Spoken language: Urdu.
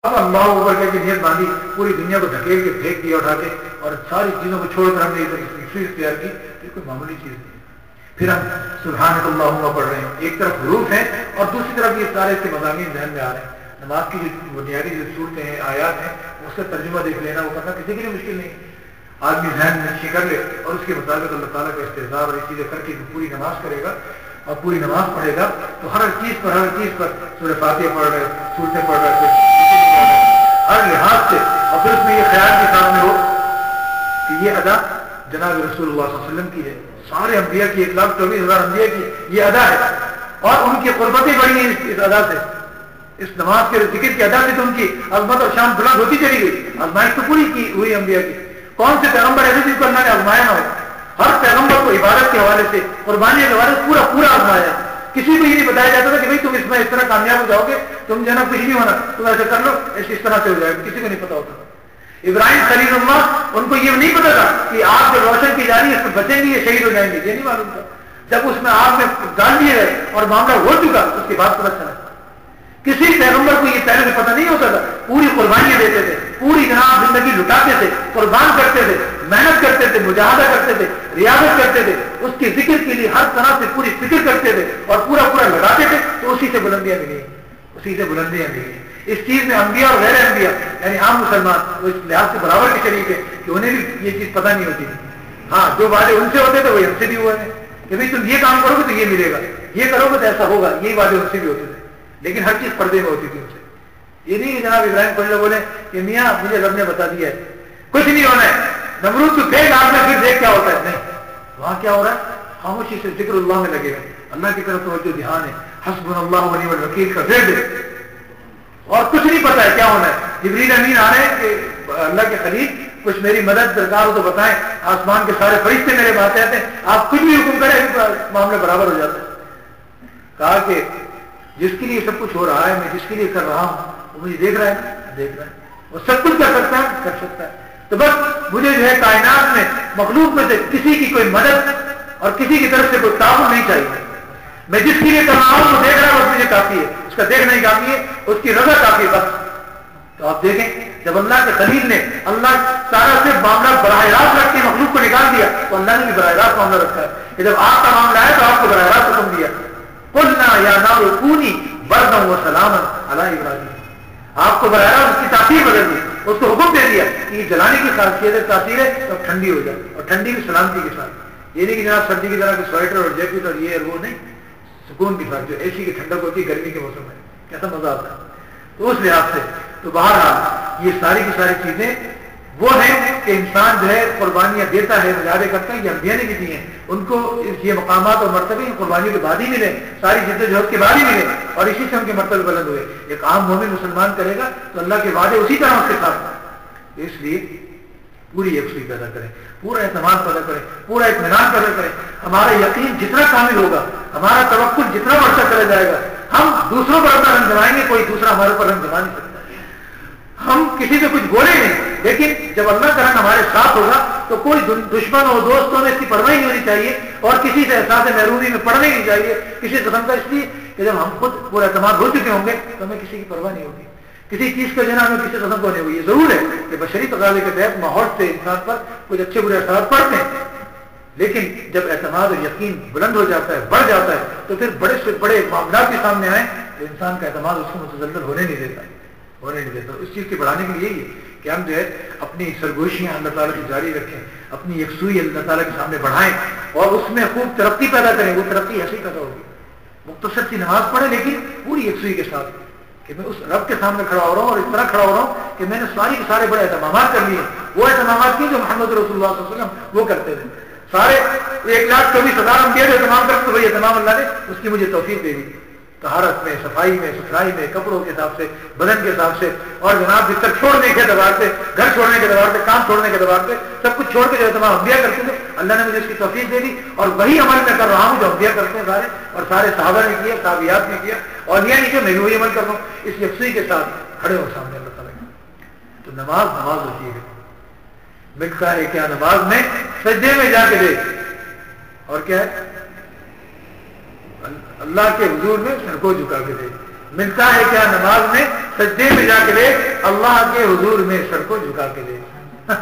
اب اللہ اوپر کے نیت باندھی, پوری دنیا کو دھکیل کے پھینک دیا اٹھا کے, اور ساری چیزوں کو چھوڑ کر ہم نے یکسوئی اختیار کی, تو کوئی معمولی چیز نہیں. پھر ہم سبحانک اللہم پڑھ رہے ہیں, ایک طرف حروف ہیں اور دوسری طرف یہ سارے اس کے مضامین ذہن میں آ رہے ہیں. نماز کی جو بنیادی جو صورتیں ہیں, آیات ہیں, اس کا ترجمہ دیکھ لینا, وہ کرنا کسی کے لیے مشکل نہیں. آدمی ذہن میں نقشی کر لے اور اس کے مطابق اللہ تعالیٰ کا استحضار اور یہ چیزیں کر کے پوری نماز کرے گا اور پوری نماز پڑھے گا, تو ہر چیز پر سورہ فاتحہ پڑھ رہے, صورتیں پڑھ رہے, ہر لحاظ سے. اور پھر اس میں یہ خیال بھی سامنے ہو کہ یہ ادا جناب رسول اللہ صلی اللہ علیہ وسلم کی ہے, سارے انبیاء کی, 1,24,000 انبیاء کی یہ ادا ہے, اور ان کی قربتیں بڑی ہیں اس ادا سے, اس نماز کے ذکر کی ادا سے تو ان کی عظمت اور شان بلند ہوتی چلی گئی. آزمائش تو پوری کی ہوئی انبیاء کی. کون سے پیغمبر ایسے جن کو اللہ نے آزمایا نہ ہو؟ ہر پیغمبر کو عبادت کے حوالے سے, قربانی کے حوالے سے پورا آزمایا. کسی کو یہ نہیں بتایا جاتا تھا کہ بھائی تم اس میں اس طرح کامیاب ہو جاؤ گے, تم جو ہے نا کچھ نہیں ہونا, تم ایسے کر لو اس طرح سے ہو جائے گا, کسی کو نہیں پتا ہوتا. ابراہیم خلیل اللہ, ان کو یہ نہیں پتا تھا کہ آپ جو روشن کی جا رہی ہے اس میں بچیں گے, یہ شہید ہو جائیں گے, یہ نہیں معلوم تھا. جب اس میں آپ میں ڈال دیے گئے اور معاملہ ہو چکا, اس کے بعد پتہ چلا. کسی پیغمبر کو یہ پہلے سے پتہ نہیں ہوتا تھا. پوری قربانیاں دیتے تھے, پوری جناب زندگی لٹاتے تھے, قربان کرتے تھے, محنت کرتے تھے, مجاہدہ کرتے تھے, ریاضت کرتے تھے, اس کے ذکر کے لیے ہر طرح سے پوری فکر کرتے تھے اور پورا لگاتے تھے, تو اسی سے بلندیاں ملی, اسی سے بلندیاں ملی. اس چیز میں انبیاء اور غیر انبیاء یعنی عام مسلمان وہ اس لحاظ سے برابر کے شریک ہے کہ انہیں بھی یہ چیز پتہ نہیں ہوتی. ہاں, جو وعدے ان سے ہوتے تھے وہی ہم سے بھی ہوئے ہیں کہ بھائی تم یہ کام کرو گے تو یہ ملے گا, یہ کرو گے تو ایسا ہوگا, یہی وعدے ان سے بھی ہوتے تھے. لیکن ہر چیز پردے میں ہوتی تھی ان سے. یہ نہیں کہ جناب ابراہیم خلیل بولے کہ میاں مجھے رب نے بتا دیا ہے کچھ نہیں ہونا ہے, نمرود تو پھینک آگ میں, پھر دیکھ کیا ہوتا ہے. نہیں, وہاں کیا ہو رہا ہے, خاموشی سے ذکر اللہ میں لگے گا, اللہ کی طرف توجہ دھیان ہے, حسبنا اللہ ونعم الوکیل کا ورد ہے, اور کچھ نہیں پتا ہے کیا ہونا ہے. جبریل امین آ رہے ہیں کہ اللہ کے خلیل کچھ میری مدد درکار ہو تو بتائیں, آسمان کے سارے فرشتے میرے پاس آتے ہیں, آپ کچھ بھی حکم کریں معاملے برابر ہو جاتا ہے. کہا کہ جس کے لیے سب کچھ ہو رہا ہے, میں جس کے لیے کر رہا ہوں وہ مجھے دیکھ رہا ہے, دیکھ رہا ہے, وہ سب کچھ کر سکتا ہے, کر سکتا ہے. تو بس مجھے جو ہے کائنات میں مخلوق میں سے کسی کی کوئی مدد اور کسی کی طرف سے کوئی تعاون نہیں چاہیے. میں جس کے لیے کر رہا ہوں وہ دیکھ رہا ہے, بس مجھے کافی ہے, اس کا دیکھنا ہی کافی ہے, اس کی رضا کافی ہے بس. تو آپ دیکھیں جب اللہ کے خلیل نے اللہ تعالیٰ سے معاملہ براہ راست رکھ کے مخلوق کو نکال دیا, تو اللہ نے بھی براہ راست معاملہ رکھا ہے کہ جب آپ کا معاملہ ہے تو آپ کو براہ راست حکم دیا, قلنا یا نار کونی بردا وسلاما علی ابراہیم. آپ کو براہ راست اس کی تاثیر بدل دی, اس کو حکم دے دیا کہ یہ جلانے کی خاصیت ہے, تاثیر ہے, تو ٹھنڈی ہو جائے, اور ٹھنڈی بھی سلامتی کے ساتھ. یہ نہیں کہ جناب سردی کی طرح سویٹر اور جیکٹ اور یہ وہ نہیں, سکون کی ساتھ جو اے سی کی ٹھنڈک ہوتی ہے گرمی کے موسم میں, کیسا مزہ آتا ہے. تو اس لحاظ سے تو بہرحال یہ ساری کی ساری چیزیں وہ ہیں کہ انسان جو ہے قربانیاں دیتا ہے, مجاہدے کرتا ہے, یہ انبیاء نے بھی دی ہیں. ان کو یہ مقامات اور مرتبے ان قربانیوں کے بعد ہی ملے, ساری جدوجہد کے بعد ہی ملے, اور اسی سے ان کے مرتبے بلند ہوئے. ایک عام مومن مسلمان کرے گا تو اللہ کے وعدے اسی طرح اس کے ساتھ. اس لیے پوری یکسوئی پیدا کریں, پورا اعتماد پیدا کریں, پورا اطمینان پیدا کریں. ہمارا یقین جتنا کامل ہوگا, ہمارا توکل جتنا بڑھتا چلا جائے گا, ہم دوسروں پر اپنا رنگ جمائیں گے, کوئی دوسرا ہمارے پر رنگ جما نہیں سکتا. ہم کسی سے کچھ بولے نہیں, لیکن جب اللہ کا رنگ ہمارے ساتھ ہوگا تو کوئی دشمن اور دوستوں میں اس کی پرواہ نہیں ہونی چاہیے, اور کسی سے احساس محرومی میں پڑھنے نہیں چاہیے کسی قسم کا, اس لیے کہ جب ہم خود پورا اعتماد ہو چکے ہوں گے تو ہمیں کسی کی پرواہ نہیں ہوگی, کسی چیز کا جنا ہمیں کسی قسم کو نہیں ہوگی. یہ ضرور ہے کہ بشری تقاضے کے تحت ماحول سے انسان پر کچھ اچھے برے اثرات پڑتے ہیں, لیکن جب اعتماد اور یقین بلند ہو جاتا ہے, بڑھ جاتا ہے, تو پھر بڑے سے بڑے معاملات کے سامنے آئیں تو انسان کا اعتماد اس کو متزلزل ہونے نہیں دیتا. اس چیز کے بڑھانے کے لیے یہی ہے کہ ہم جو ہے اپنی سرگوشیاں اللہ تعالیٰ کی جاری رکھیں, اپنی یکسوئی اللہ تعالیٰ کے سامنے بڑھائیں, اور اس میں خوب ترقی پیدا کریں. وہ ترقی ایسی پیدا ہوگی, مختصر سی نماز پڑھیں لیکن پوری یکسوئی کے ساتھ کہ میں اس رب کے سامنے کھڑا ہو رہا ہوں, اور اس طرح کھڑا ہو رہا ہوں کہ میں نے ساری کے سارے بڑے اہتمامات کر لیے, وہ اہتمامات کیے جو محمد رسول اللہ صلی اللہ علیہ وسلم وہ کرتے تھے. سارے 1,24,000 انبیاء جو اہتمام کرتے تو وہی اہتمام اللہ نے اس کی مجھے توفیق دے دی. طہارت میں, صفائی میں, ستھرائی میں, کپڑوں کے حساب سے, بدن کے حساب سے, اور جناب بستر چھوڑنے کے اعتبار سے, گھر چھوڑنے کے اعتبار سے, کام چھوڑنے کے اعتبار سے, سب کچھ چھوڑ کے جو اہتمام انبیاء کرتے تھے اللہ نے مجھے اس کی توفیق دے دی, اور وہی عمل میں کر رہا ہوں جو انبیاء کرتے ہیں سارے, اور سارے صحابہ نے کیا, تابعیات نے کیا, اور یہ نہیں کہ میں وہی عمل کر رہا ہوں. اس یکسوئی کے ساتھ کھڑے ہو سامنے اللہ تعالیٰ کے. تو نماز ہوتی ہے, ملتا ہے کیا نماز میں, سجدے میں جا کے دیکھ, اور کیا ہے اللہ کے حضور میں سر کو جھکا کے دے. ملتا ہے کیا نماز میں, سجدے میں جا کے دیکھ، اللہ کے حضور میں سر کو جھکا کے دیکھ